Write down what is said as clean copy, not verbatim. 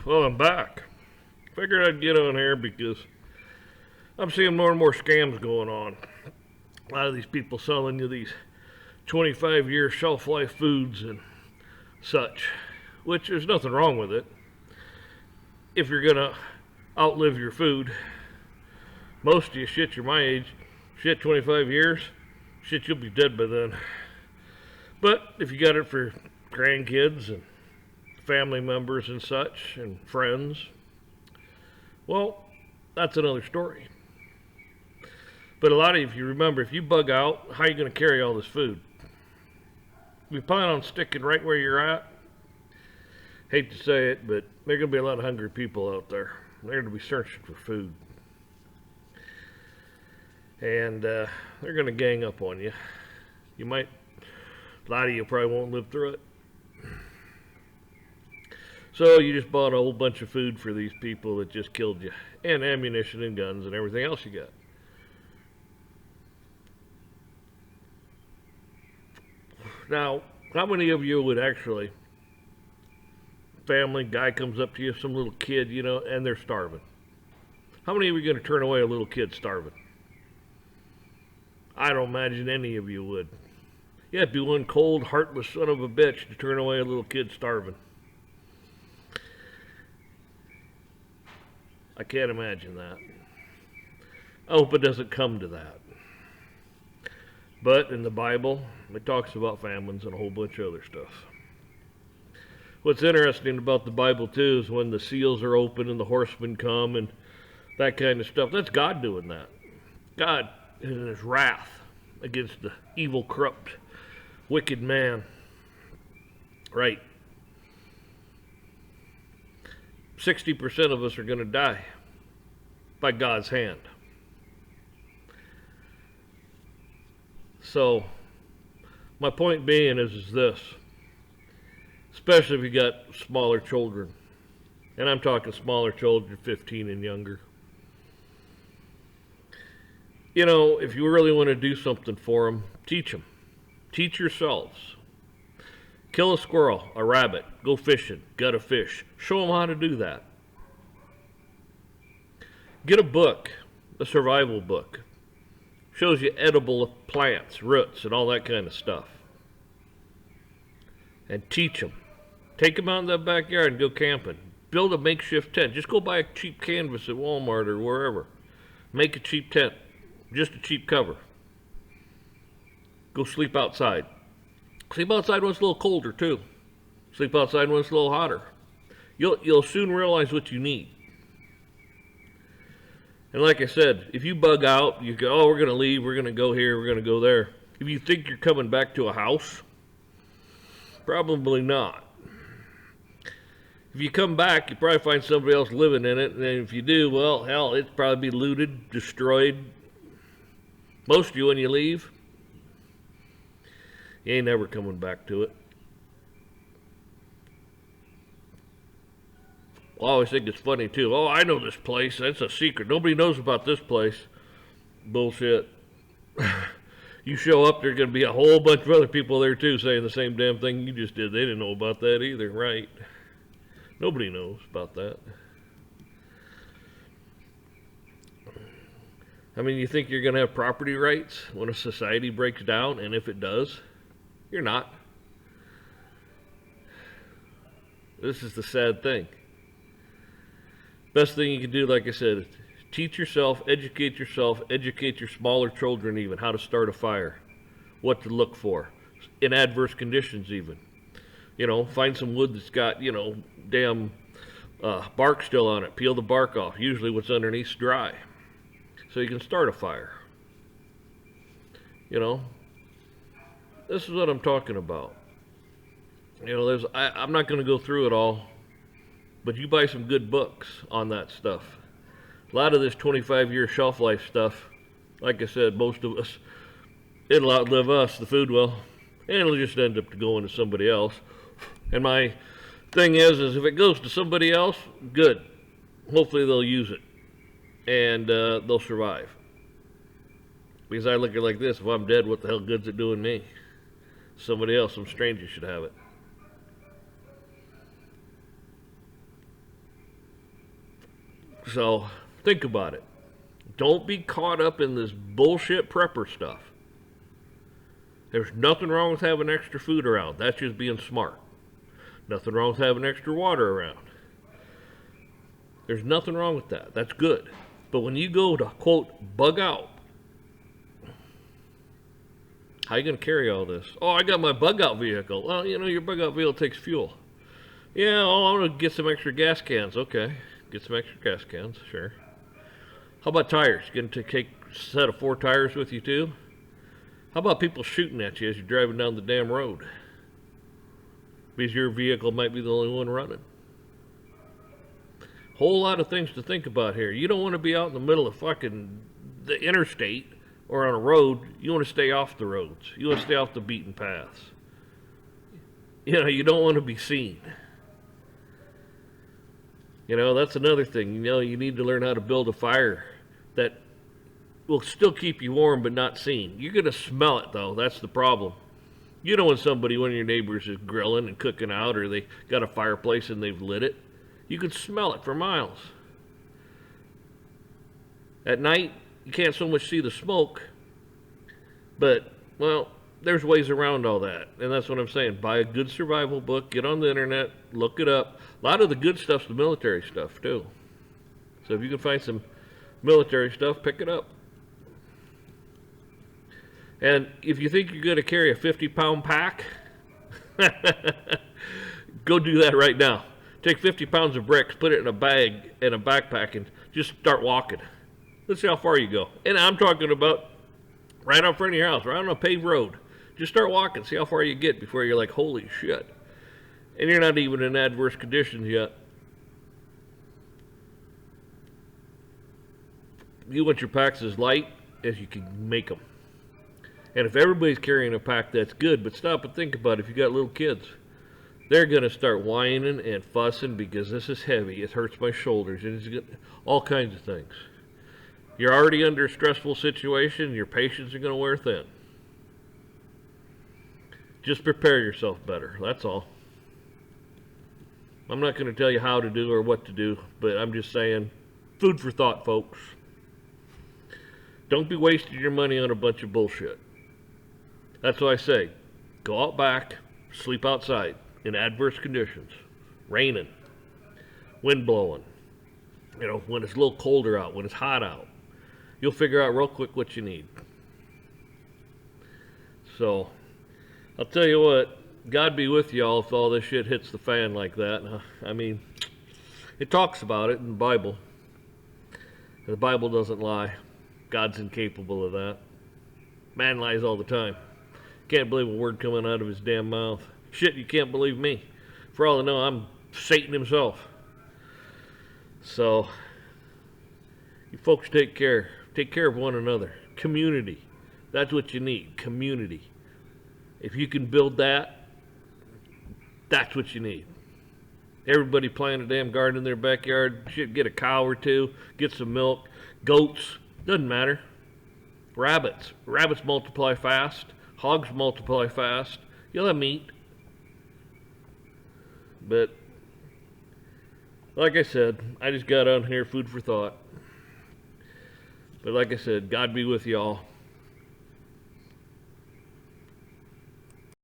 Well, I'm back. Figured I'd get on here because I'm seeing more and more scams going on. A lot of these people selling you these 25-year shelf life foods and such, which there's nothing wrong with it. If you're gonna outlive your food, most of you shit, you're my age, 25 years, you'll be dead by then. But if you got it for grandkids and family members and such, and friends, well, that's another story. But a lot of you, if you remember, if you bug out, how are you going to carry all this food? You plan on sticking right where you're at? Hate to say it, but there are going to be a lot of hungry people out there. They're going to be searching for food. And they're going to gang up on you. A lot of you probably won't live through it. So you just bought a whole bunch of food for these people that just killed you, and ammunition and guns and everything else you got. Now, how many of you would actually, family guy comes up to you, some little kid, and they're starving? How many of you are going to turn away a little kid starving? I don't imagine any of you would. You have to be one cold, heartless son of a bitch to turn away a little kid starving. I can't imagine that. I hope it doesn't come to that. But in the Bible, it talks about famines and a whole bunch of other stuff. What's interesting about the Bible, too, is when the seals are open and the horsemen come and that kind of stuff. That's God doing that. God in his wrath against the evil, corrupt, wicked man. Right. 60% of us are going to die by God's hand. So, my point being is this, especially if you got smaller children, and I'm talking smaller children, 15 and younger. If you really want to do something for them, teach them. Teach yourselves. Kill a squirrel, a rabbit, go fishing, gut a fish. Show them how to do that. Get a book, a survival book. Shows you edible plants, roots, and all that kind of stuff. And teach them. Take them out in that backyard and go camping. Build a makeshift tent. Just go buy a cheap canvas at Walmart or wherever. Make a cheap tent. Just a cheap cover. Go sleep outside. Sleep outside when it's a little colder, too. Sleep outside when it's a little hotter. You'll soon realize what you need. And like I said, if you bug out, you go, we're going to leave, we're going to go here, we're going to go there. If you think you're coming back to a house, probably not. If you come back, you probably find somebody else living in it, and then if you do, well, hell, it'd probably be looted, destroyed. Most of you, when you leave, you ain't never coming back to it. I always think it's funny, too. Oh, I know this place. That's a secret. Nobody knows about this place. Bullshit. You show up, there's going to be a whole bunch of other people there, too, saying the same damn thing you just did. They didn't know about that either, right? Nobody knows about that. I mean, you think you're going to have property rights when a society breaks down? And if it does, you're not. This is the sad thing. Best thing you can do, like I said, is teach yourself, educate your smaller children even, how to start a fire, what to look for, in adverse conditions even. Find some wood that's got, damn bark still on it. Peel the bark off. Usually what's underneath's dry. So you can start a fire. This is what I'm talking about. I'm not going to go through it all. But you buy some good books on that stuff. A lot of this 25-year shelf life stuff, like I said, most of us, it'll outlive us, the food will, and it'll just end up going to somebody else. And my thing is if it goes to somebody else, good. Hopefully they'll use it, and they'll survive. Because I look at it like this, if I'm dead, what the hell good's it doing me? Somebody else, some stranger should have it. So think about it. Don't be caught up in this bullshit prepper stuff. There's nothing wrong with having extra food around. That's just being smart. Nothing wrong with having extra water around. There's nothing wrong with that. That's good. But when you go to, quote, bug out, how you going to carry all this? Oh, I got my bug out vehicle. Well, you know, your bug out vehicle takes fuel. Yeah, oh, I'm going to get some extra gas cans. Okay, get some extra gas cans, sure. How about tires? You going to take a set of 4 tires with you too? How about people shooting at you as you're driving down the damn road? Because your vehicle might be the only one running. Whole lot of things to think about here. You don't want to be out in the middle of fucking the interstate or on a road. You want to stay off the roads. You want to stay off the beaten paths. You know, you don't want to be seen. You know, that's another thing. You know, you need to learn how to build a fire that will still keep you warm but not seen. You're going to smell it, though. That's the problem. You know when one of your neighbors is grilling and cooking out, or they got a fireplace and they've lit it. You can smell it for miles. At night, you can't so much see the smoke, but, well, there's ways around all that. And that's what I'm saying. Buy a good survival book, get on the internet, look it up. A lot of the good stuff's the military stuff, too. So if you can find some military stuff, pick it up. And if you think you're going to carry a 50-pound pack, go do that right now. Take 50 pounds of bricks, put it in a bag and a backpack, and just start walking. Let's see how far you go. And I'm talking about right out front of your house, right on a paved road. Just start walking, see how far you get before you're like, holy shit. And you're not even in adverse conditions yet. You want your packs as light as you can make them. And if everybody's carrying a pack, that's good. But stop and think about it. If you got little kids, they're going to start whining and fussing because this is heavy. It hurts my shoulders. It's all kinds of things. You're already under a stressful situation. Your patience are going to wear thin. Just prepare yourself better. That's all. I'm not going to tell you how to do or what to do, but I'm just saying, food for thought, folks. Don't be wasting your money on a bunch of bullshit. That's what I say. Go out back, sleep outside in adverse conditions. Raining, wind blowing. You know, when it's a little colder out, when it's hot out. You'll figure out real quick what you need. So, I'll tell you what, God be with y'all if all this shit hits the fan like that. I mean, it talks about it in the Bible. The Bible doesn't lie. God's incapable of that. Man lies all the time. Can't believe a word coming out of his damn mouth. Shit, you can't believe me. For all I know, I'm Satan himself. So, you folks take care. Take care of one another. Community. That's what you need. Community. If you can build that, that's what you need. Everybody plant a damn garden in their backyard. Shit, get a cow or two. Get some milk. Goats. Doesn't matter. Rabbits. Rabbits multiply fast. Hogs multiply fast. You'll have meat. But, like I said, I just got on here, food for thought. But like I said, God be with y'all.